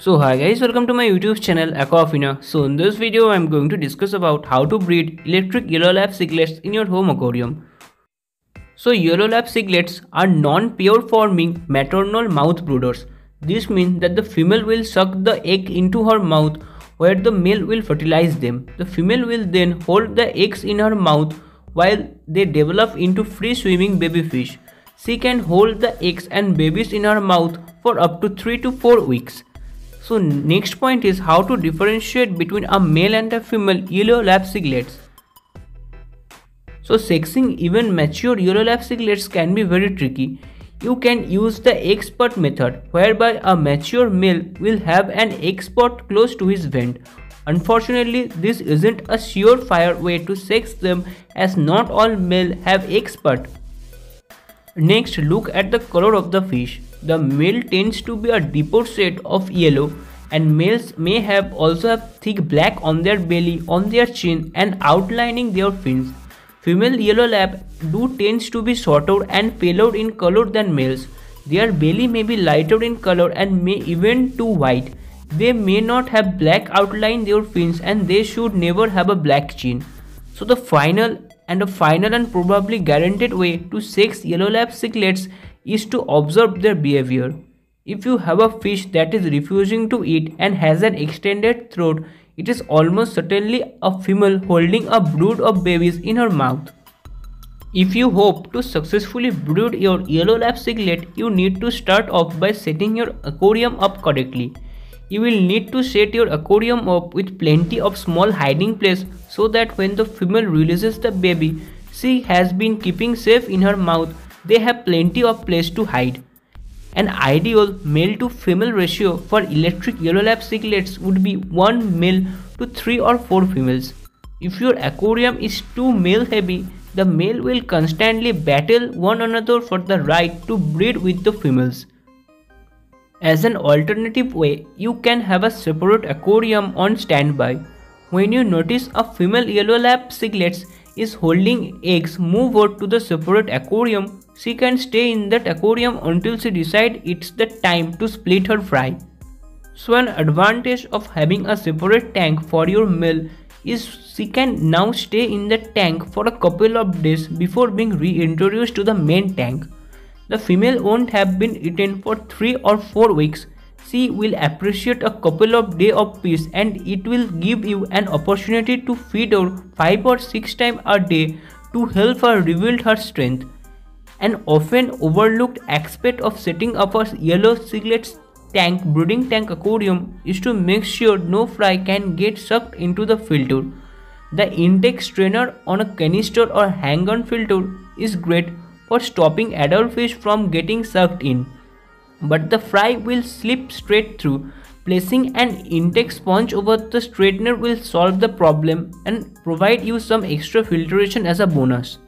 So hi guys, welcome to my YouTube channel Aquafina. So in this video I am going to discuss about how to breed electric yellow lab cichlids in your home aquarium. So yellow lab cichlids are non-pure forming maternal mouth brooders. This means that the female will suck the egg into her mouth where the male will fertilize them. The female will then hold the eggs in her mouth while they develop into free swimming baby fish. She can hold the eggs and babies in her mouth for up to 3 to 4 weeks. So next point is how to differentiate between a male and a female yellow lab cichlids. So sexing even mature yellow lab cichlids can be very tricky. You can use the egg spot method whereby a mature male will have an egg spot close to his vent. Unfortunately, this isn't a surefire way to sex them as not all male have egg spot. Next, look at the color of the fish. The male tends to be a deeper shade of yellow, and males may also have thick black on their belly, on their chin and outlining their fins. Female yellow lab tends to be shorter and paler in color than males. Their belly may be lighter in color and may even too white. They may not have black outline their fins and they should never have a black chin. So the final and probably guaranteed way to sex yellow lab cichlids is to observe their behavior. If you have a fish that is refusing to eat and has an extended throat, it is almost certainly a female holding a brood of babies in her mouth. If you hope to successfully brood your yellow lab cichlid, you need to start off by setting your aquarium up correctly. You will need to set your aquarium up with plenty of small hiding place so that when the female releases the baby she has been keeping safe in her mouth, they have plenty of place to hide. An ideal male to female ratio for electric yellow lab cichlids would be 1 male to 3 or 4 females. If your aquarium is too male heavy, the male will constantly battle one another for the right to breed with the females. As an alternative way, you can have a separate aquarium on standby. When you notice a female yellow lab cichlids is holding eggs, move her to the separate aquarium. She can stay in that aquarium until she decides it's the time to split her fry. So an advantage of having a separate tank for your male is she can now stay in the tank for a couple of days before being reintroduced to the main tank. The female won't have been eaten for 3 or 4 weeks. She will appreciate a couple of days of peace and it will give you an opportunity to feed her 5 or 6 times a day to help her rebuild her strength. An often overlooked aspect of setting up a yellow cichlid brooding tank aquarium is to make sure no fry can get sucked into the filter. The intake strainer on a canister or hang-on filter is great for stopping adult fish from getting sucked in, but the fry will slip straight through. Placing an intake sponge over the straightener will solve the problem and provide you some extra filtration as a bonus.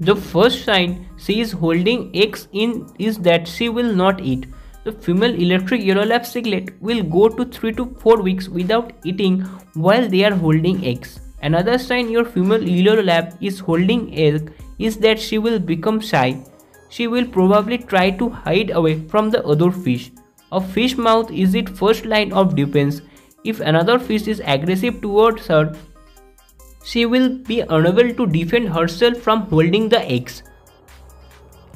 The first sign she is holding eggs in is that she will not eat. The female electric yellow lab cichlid will go to 3 to 4 weeks without eating while they are holding eggs. Another sign your female yellow lab is holding egg is that she will become shy. She will probably try to hide away from the other fish. A fish mouth is its first line of defense. If another fish is aggressive towards her, she will be unable to defend herself from holding the eggs.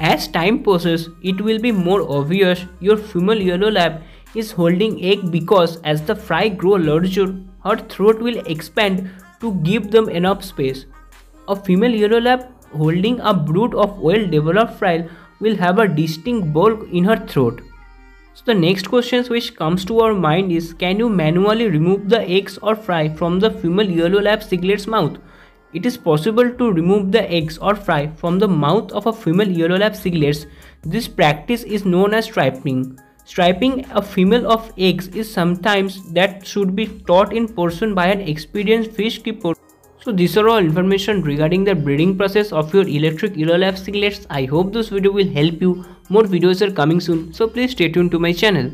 As time passes, it will be more obvious your female yellow lab is holding egg because as the fry grow larger, her throat will expand to give them enough space. A female yellow lab holding a brood of well-developed fry will have a distinct bulk in her throat. So the next question which comes to our mind is, can you manually remove the eggs or fry from the female yellow lab cichlid's mouth? It is possible to remove the eggs or fry from the mouth of a female yellow lab cichlids. This practice is known as striping. Striping a female of eggs is sometimes that should be taught in person by an experienced fish keeper. So these are all information regarding the breeding process of your electric yellow lab cichlids. I hope this video will help you. More videos are coming soon, so please stay tuned to my channel.